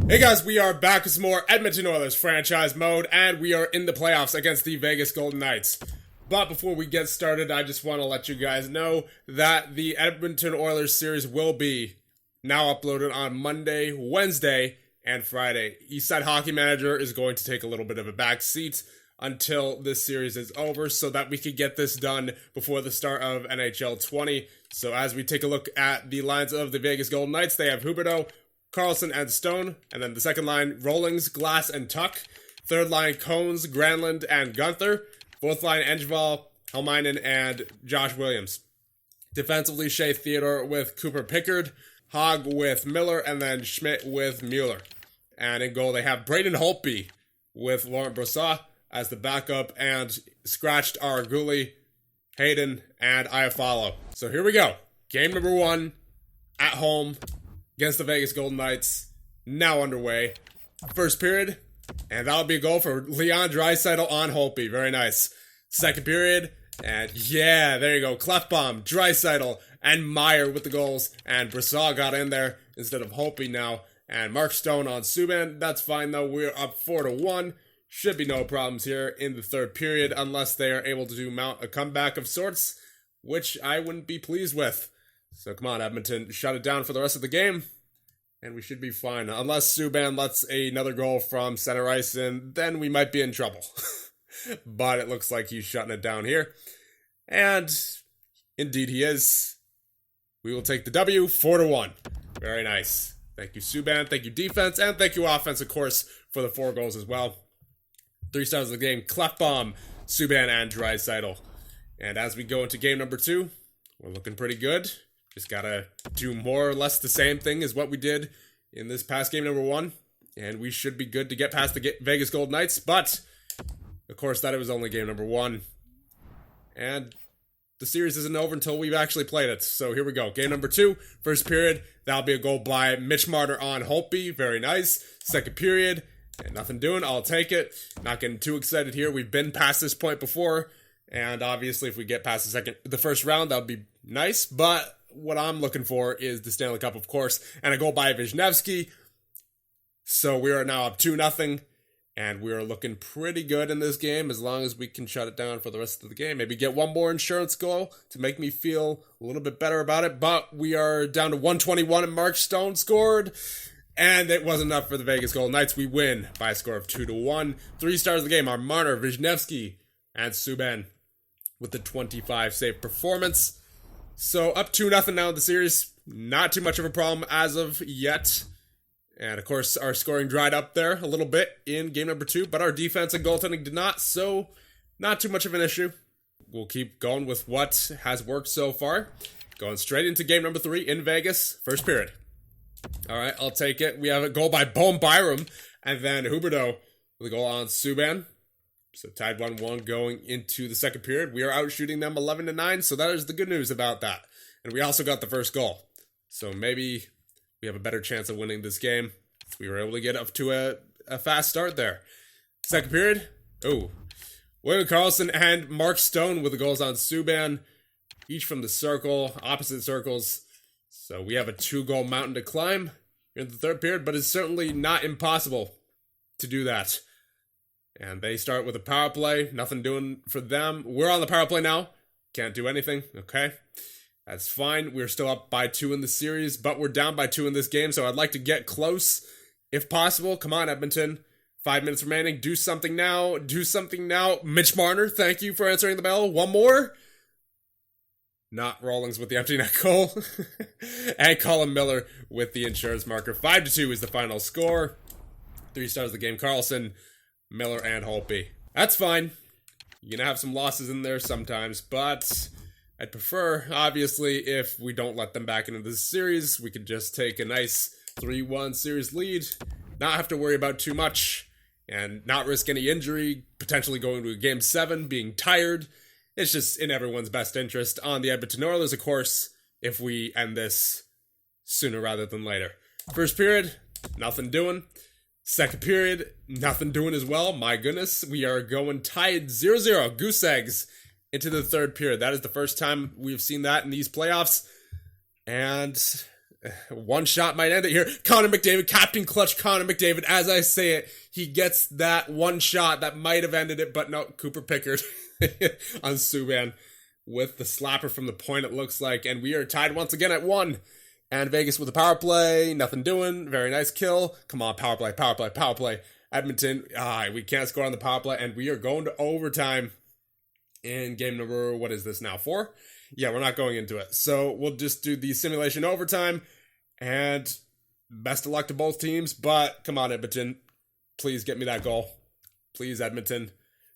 Hey guys, we are back with some more Edmonton Oilers franchise mode, and we are in the playoffs against the Vegas Golden Knights. But before we get started, I just want to let you guys know that the Edmonton Oilers series will be now uploaded on Monday, Wednesday, and Friday. Eastside Hockey Manager is going to take a little bit of a back seat until this series is over so that we could get this done before the start of NHL 20. So as we take a look at the lines of the Vegas Golden Knights, they have Huberdeau, Carlson, and Stone. And then the second line, Rollings, Glass, and Tuck. Third line, Cones, Granlund, and Gunther. Fourth line, Engvall, Helmainen, and Josh Williams. Defensively, Shea Theodore with Cooper Pickard. Hogg with Miller, and then Schmidt with Mueller. And in goal, they have Braden Holtby with Laurent Brossoit as the backup, and scratched are Gulli, Hayden, and Iafallo. So here we go. Game number 1 at home against the Vegas Golden Knights, now underway. First period, and that'll be a goal for Leon Draisaitl on Holtby. Very nice. Second period, and yeah, there you go. Clefbaum, Draisaitl, and Meyer with the goals, and Brossoit got in there instead of Holtby now. And Mark Stone on Subban. That's fine though. We're up 4-1. Should be no problems here in the third period unless they are able to mount a comeback of sorts, which I wouldn't be pleased with. So come on, Edmonton, shut it down for the rest of the game, and we should be fine. Unless Subban lets another goal from center ice in, then we might be in trouble. But it looks like he's shutting it down here. And indeed he is. We will take the W, 4-1. Very nice. Thank you, Subban. Thank you, defense. And thank you, offense, of course, for the 4 goals as well. 3 stars of the game, Clefbaum, Subban, and Draisaitl. And as we go into game number 2, we're looking pretty good. Just gotta do more or less the same thing as what we did in this past game number 1. And we should be good to get past the Vegas Golden Knights. But, of course, that it was only game number 1. And the series isn't over until we've actually played it. So here we go. Game number 2, first period. That'll be a goal by Mitch Marner on Holtby. Very nice. Second period. And nothing doing. I'll take it. Not getting too excited here. We've been past this point before. And obviously, if we get past the first round, that would be nice. But what I'm looking for is the Stanley Cup, of course, and a goal by Wisniewski. So we are now up 2-0, and we are looking pretty good in this game as long as we can shut it down for the rest of the game. Maybe get one more insurance goal to make me feel a little bit better about it. But we are down to 121, and Mark Stone scored, and it wasn't enough for the Vegas Golden Knights. We win by a score of 2-1. 3 stars of the game are Marner, Wisniewski, and Subban with the 25 save performance. So up 2-0 now in the series. Not too much of a problem as of yet. And of course, our scoring dried up there a little bit in game number 2, but our defense and goaltending did not, so not too much of an issue. We'll keep going with what has worked so far. Going straight into game number 3 in Vegas, first period. All right, I'll take it. We have a goal by Bohm Byram, and then Huberdeau with a goal on Subban. So tied 1-1 going into the second period. We are outshooting them 11-9, so that is the good news about that. And we also got the first goal. So maybe we have a better chance of winning this game. We were able to get up to a fast start there. Second period. Oh, William Karlsson and Mark Stone with the goals on Subban. Each from the circle, opposite circles. So we have a 2-goal mountain to climb in the third period, but it's certainly not impossible to do that. And they start with a power play. Nothing doing for them. We're on the power play now. Can't do anything. Okay. That's fine. We're still up by 2 in the series, but we're down by 2 in this game, so I'd like to get close if possible. Come on, Edmonton. 5 minutes remaining. Do something now. Do something now. Mitch Marner, thank you for answering the bell. One more. Not Rawlings with the empty net goal. And Colin Miller with the insurance marker. 5-2 is the final score. 3 stars of the game. Carlson, Miller, and Holtby. That's fine. You're going to have some losses in there sometimes, but I'd prefer, obviously, if we don't let them back into this series, we could just take a nice 3-1 series lead, not have to worry about too much, and not risk any injury, potentially going to a Game 7, being tired. It's just in everyone's best interest on the Edmonton Oilers, of course, if we end this sooner rather than later. First period, nothing doing. Second period, nothing doing as well. My goodness, we are going tied 0-0, goose eggs, into the third period. That is the first time we've seen that in these playoffs. And One shot might end it here. Connor McDavid, Captain Clutch Connor McDavid. As I say it, he gets that one shot that might have ended it, but no, Cooper Pickard on Subban with the slapper from the point, it looks like. And we are tied once again at 1. And Vegas with the power play. Nothing doing. Very nice kill. Come on, power play, power play, power play. Edmonton, we can't score on the power play. And we are going to overtime in game number, what is this now, 4? Yeah, we're not going into it. So we'll just do the simulation overtime. And best of luck to both teams. But come on, Edmonton. Please get me that goal. Please, Edmonton.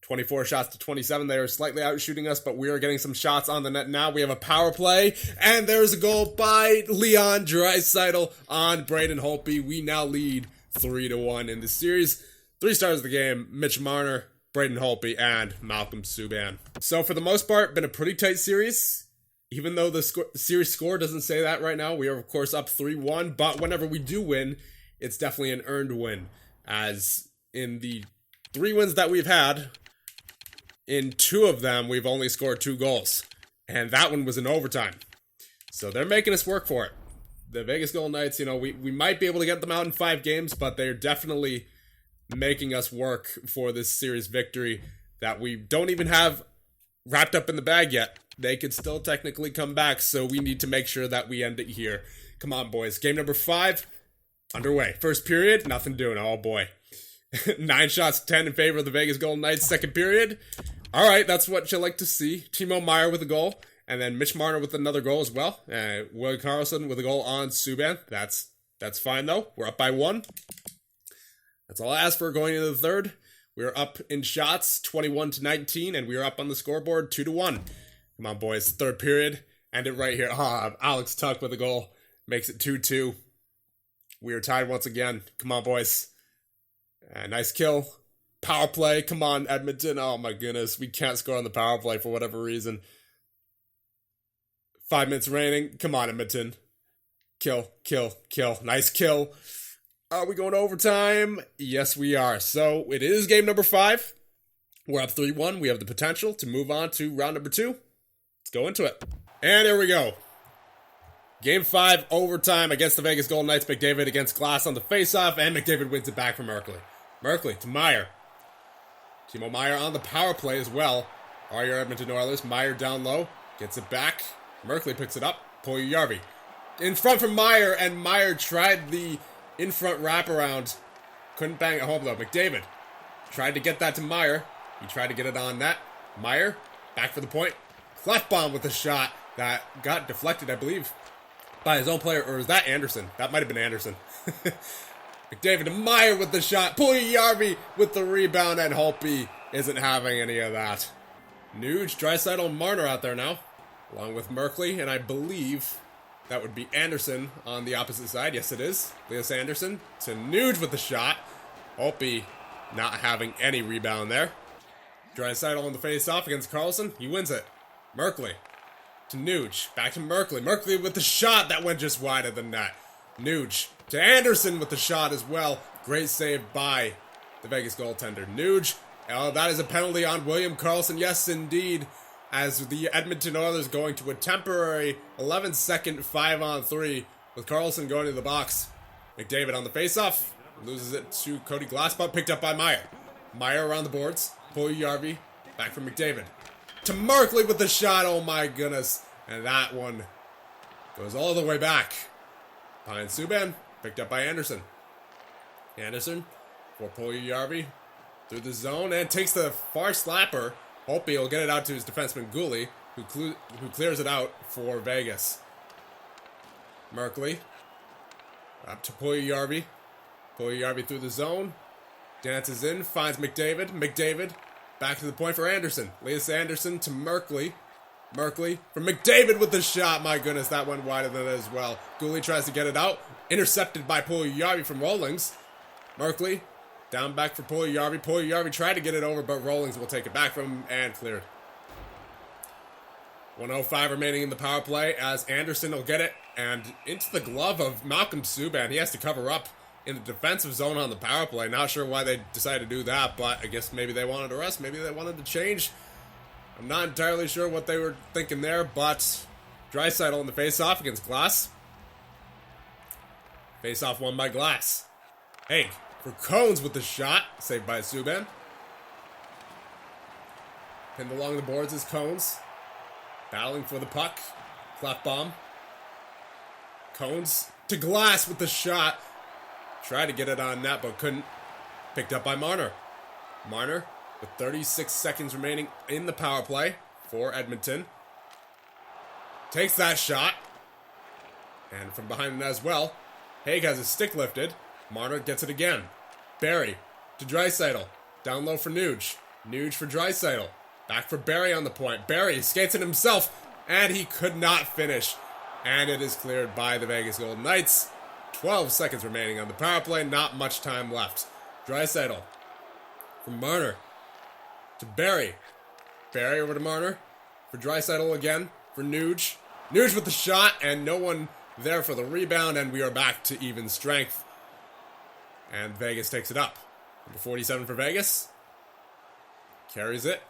24 shots to 27. They are slightly outshooting us, but we are getting some shots on the net now. We have a power play. And there's a goal by Leon Draisaitl on Braden Holtby. We now lead 3-1 in the series. 3 stars of the game. Mitch Marner, Braden Holtby, and Malcolm Subban. So for the most part, been a pretty tight series. Even though the series score doesn't say that right now, we are of course up 3-1. But whenever we do win, it's definitely an earned win. As in the 3 wins that we've had, in 2 of them, we've only scored 2 goals. And that one was in overtime. So they're making us work for it. The Vegas Golden Knights, we might be able to get them out in 5 games, but they're definitely making us work for this series victory that we don't even have wrapped up in the bag yet. They could still technically come back, so we need to make sure that we end it here. Come on, boys. Game number 5, underway. First period, nothing doing. Oh, boy. 9 shots to 10 in favor of the Vegas Golden Knights. Second period. All right, that's what you like to see. Timo Meier with a goal, and then Mitch Marner with another goal as well. Will Karlsson with a goal on Subban. That's fine, though. We're up by 1. That's all I asked for going into the third. We are up in shots, 21-19, and we are up on the scoreboard, 2-1. Come on, boys. Third period. End it right here. Alex Tuck with a goal. Makes it 2-2. We are tied once again. Come on, boys. Nice kill. Power play. Come on, Edmonton. Oh, my goodness. We can't score on the power play for whatever reason. 5 minutes remaining. Come on, Edmonton. Kill, kill, kill. Nice kill. Are we going to overtime? Yes, we are. So, it is game number 5. We're up 3-1. We have the potential to move on to round number 2. Let's go into it. And here we go. Game 5, overtime against the Vegas Golden Knights. McDavid against Glass on the faceoff, and McDavid wins it back from Merkley. Merkley to Meier. Timo Meier on the power play as well. Are your Edmonton Oilers. Meier down low. Gets it back. Merkley picks it up. Puljujärvi in front from Meier, and Meier tried the in-front wraparound. Couldn't bang it home, though. McDavid tried to get that to Meier. He tried to get it on net. Meier, back for the point. Klefbom with a shot that got deflected, I believe, by his own player. Or is that Anderson? That might have been Anderson. McDavid to Meier with the shot. Puljujärvi with the rebound, and Holtby isn't having any of that. Nuge, Draisaitl, Marner out there now, along with Merkley, and I believe that would be Anderson on the opposite side. Yes, it is. Elias Anderson to Nuge with the shot. Holtby not having any rebound there. Draisaitl on the face-off against Karlsson. He wins it. Merkley to Nuge. Back to Merkley. Merkley with the shot that went just wide of the net. Nuge to Anderson with the shot as well. Great save by the Vegas goaltender. Nuge. That is a penalty on William Karlsson. Yes, indeed. As the Edmonton Oilers going to a temporary 11-second 5-on-3 with Karlsson going to the box. McDavid on the faceoff. Loses it to Cody Glassbot. Picked up by Meier. Meier around the boards. Puljujärvi. Back from McDavid. To Merkley with the shot. Oh my goodness. And that one goes all the way back. Behind Subban. Picked up by Anderson. Anderson for Puljujärvi. Through the zone and takes the far slapper. Holtby will get it out to his defenseman Gouli, who clears it out for Vegas. Merkley up to Puljujärvi. Puljujärvi through the zone. Dances in, finds McDavid. McDavid back to the point for Anderson. Elias Anderson to Merkley. Merkley for McDavid with the shot. My goodness, that went wider than that as well. Gouli tries to get it out. Intercepted by Puljujärvi from Rawlings. Merkley down back for Puljujärvi. Puljujärvi tried to get it over, but Rawlings will take it back from him and cleared. 1:05 remaining in the power play as Anderson will get it and into the glove of Malcolm Subban. He has to cover up in the defensive zone on the power play. Not sure why they decided to do that, but I guess maybe they wanted to rest. Maybe they wanted to change. I'm not entirely sure what they were thinking there, but Draisaitl in the face-off against Glass. Face-off won by Glass. Haig for Cones with the shot. Saved by Subban. Pinned along the boards is Cones. Battling for the puck. Klefbom. Cones to Glass with the shot. Tried to get it on net, but couldn't. Picked up by Marner. Marner with 36 seconds remaining in the power play for Edmonton. Takes that shot. And from behind it as well. Haig has his stick lifted. Marner gets it again. Barry to Draisaitl. Down low for Nuge. Nuge for Draisaitl. Back for Barry on the point. Barry skates it himself. And he could not finish. And it is cleared by the Vegas Golden Knights. 12 seconds remaining on the power play. Not much time left. Draisaitl from Marner to Barry. Barry over to Marner for Draisaitl again for Nuge. Nuge with the shot and no one there for the rebound, and we are back to even strength. And Vegas takes it up. Number 47 for Vegas. Carries it.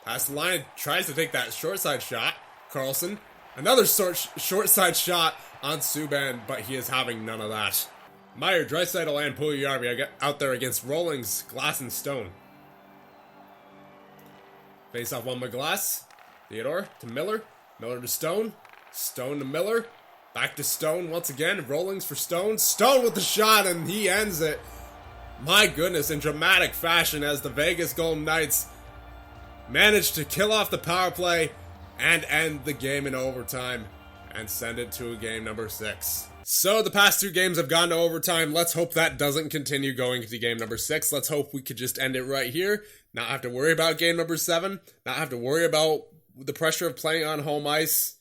Past the line. Tries to take that short side shot. Carlson. Another short side shot on Subban, but he is having none of that. Meyer, Draisaitl, and Puljujarvi out there against Rawlings, Glass, and Stone. Face-off won by Glass. Theodore to Miller. Miller to Stone. Stone to Miller. Back to Stone once again. Rawlings for Stone. Stone with the shot, and he ends it. My goodness, in dramatic fashion as the Vegas Golden Knights managed to kill off the power play and end the game in overtime and send it to a game number 6. So the past 2 games have gone to overtime. Let's hope that doesn't continue going to game number 6. Let's hope we could just end it right here. Not have to worry about game number 7. Not have to worry about the pressure of playing on home ice.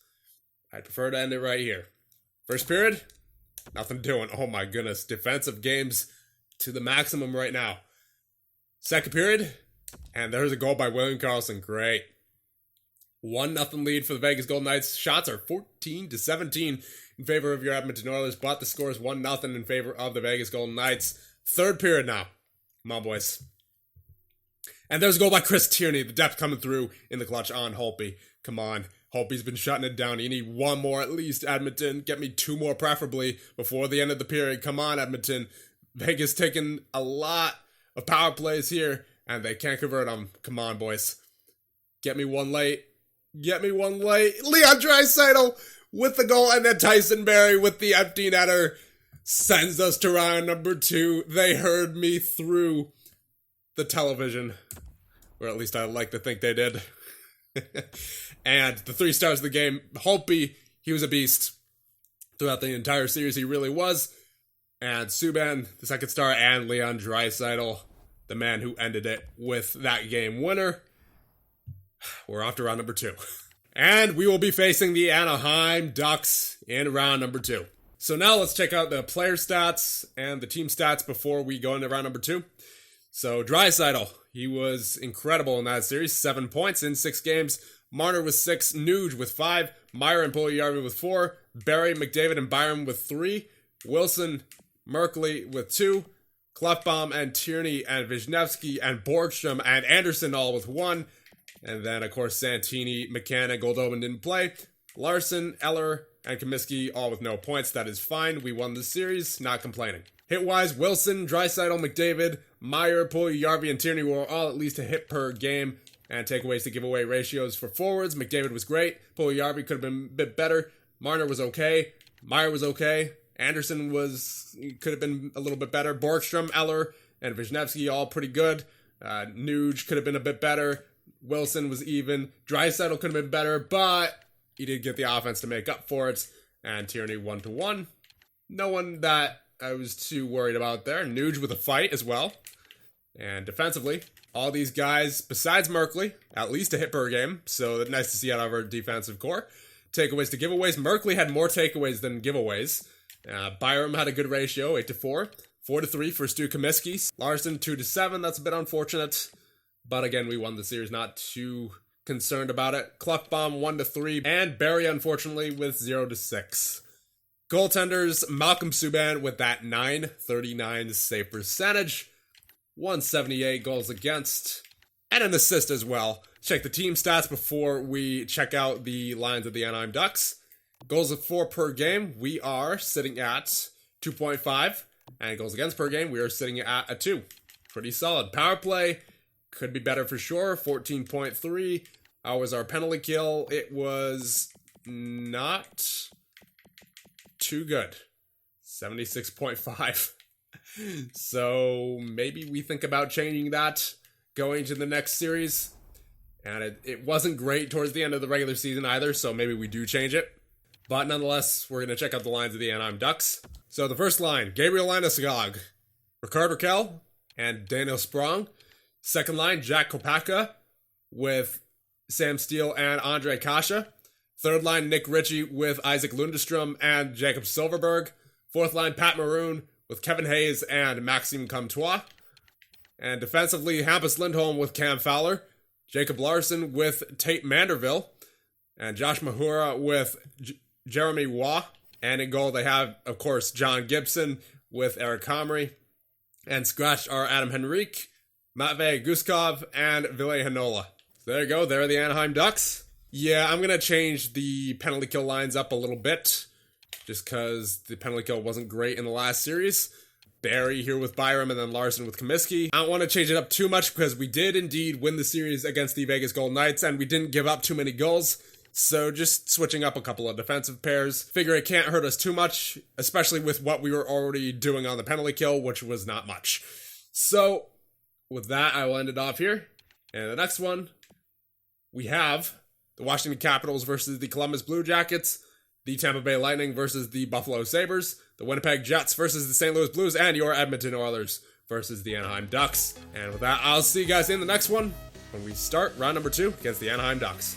I'd prefer to end it right here. First period, nothing doing. Oh my goodness. Defensive games to the maximum right now. Second period, and there's a goal by William Karlsson. Great. 1-0 lead for the Vegas Golden Knights. Shots are 14-17 in favor of your Edmonton Oilers, but the score is 1-0 in favor of the Vegas Golden Knights. Third period now. Come on, boys. And there's a goal by Chris Tierney. The depth coming through in the clutch on Holtby. Come on. Holtby's been shutting it down. You need 1 more at least, Edmonton. Get me 2 more preferably before the end of the period. Come on, Edmonton. Vegas taking a lot of power plays here, and they can't convert them. Come on, boys. Get me 1 late. Get me 1 late. Leon Draisaitl with the goal, and then Tyson Barrie with the empty netter sends us to round number 2. They heard me through the television, or at least I like to think they did. And the 3 stars of the game, Holtby, he was a beast throughout the entire series. He really was. And Subban, the 2nd star, and Leon Draisaitl, the man who ended it with that game winner. We're off to round number 2. And we will be facing the Anaheim Ducks in round number 2. So now let's check out the player stats and the team stats before we go into round number 2. So Draisaitl, he was incredible in that series. 7 points in 6 games. Marner with 6, Nuge with 5, Meyer and Puljujarvi with 4, Barry, McDavid, and Byram with 3, Wilson, Merkley with 2, Klefbom and Tierney and Wisniewski and Borgstrom and Anderson all with 1, and then of course Santini, McCann, and Goldobin didn't play. Larson, Eller, and Comiskey all with no points. That is fine. We won the series. Not complaining. Hit-wise, Wilson, Draisaitl, McDavid, Meyer, Puljujarvi, and Tierney were all at least a hit per game. And takeaways to giveaway ratios for forwards. McDavid was great. Puljujarvi could have been a bit better. Marner was okay. Meyer was okay. Anderson could have been a little bit better. Borgstrom, Eller, and Wisniewski all pretty good. Nuge could have been a bit better. Wilson was even. Draisaitl could have been better, but he did get the offense to make up for it. And Tierney 1-1. No one that I was too worried about there. Nuge with a fight as well. And defensively, all these guys, besides Merkley, at least a hit per game, so that's nice to see out of our defensive core. Takeaways to giveaways. Merkley had more takeaways than giveaways. Byram had a good ratio, 8-4. 4-3 for Stu Comiskey. Larson, 2-7. That's a bit unfortunate. But again, we won the series, not too concerned about it. Klefbom, 1-3. And Barry, unfortunately, with 0-6. Goaltenders, Malcolm Subban with that .939 save percentage. 178 goals against, and an assist as well. Check the team stats before we check out the lines of the Anaheim Ducks. Goals of 4 per game. We are sitting at 2.5. And goals against per game, we are sitting at a 2. Pretty solid. Power play could be better for sure. 14.3. How was our penalty kill? It was not too good. 76.5. So maybe we think about changing that going to the next series. And it wasn't great towards the end of the regular season either, so maybe we do change it. But nonetheless, we're going to check out the lines of the Anaheim Ducks. So the first line, Gabriel Landeskog, Rickard Rakell, and Daniel Sprong. Second line, Jack Kopaka with Sam Steele and Andre Kasha. Third line, Nick Ritchie with Isaac Lundestrom and Jacob Silverberg. Fourth line, Pat Maroon with Kevin Hayes and Maxime Comtois. And defensively, Hampus Lindholm with Cam Fowler. Jacob Larson with Tate Manderville. And Josh Mahura with Jeremy Waugh. And in goal, they have, of course, John Gibson with Eric Comrie. And scratched are Adam Henrique, Matvei Guskov, and Ville Hanola. So there you go. There are the Anaheim Ducks. Yeah, I'm going to change the penalty kill lines up a little bit. Just because the penalty kill wasn't great in the last series. Barry here with Byram and then Larson with Comiskey. I don't want to change it up too much because we did indeed win the series against the Vegas Golden Knights and we didn't give up too many goals. So just switching up a couple of defensive pairs. Figure it can't hurt us too much, especially with what we were already doing on the penalty kill, which was not much. So with that, I will end it off here. And the next one, we have the Washington Capitals versus the Columbus Blue Jackets, the Tampa Bay Lightning versus the Buffalo Sabres, the Winnipeg Jets versus the St. Louis Blues, and your Edmonton Oilers versus the Anaheim Ducks. And with that, I'll see you guys in the next one when we start round number 2 against the Anaheim Ducks.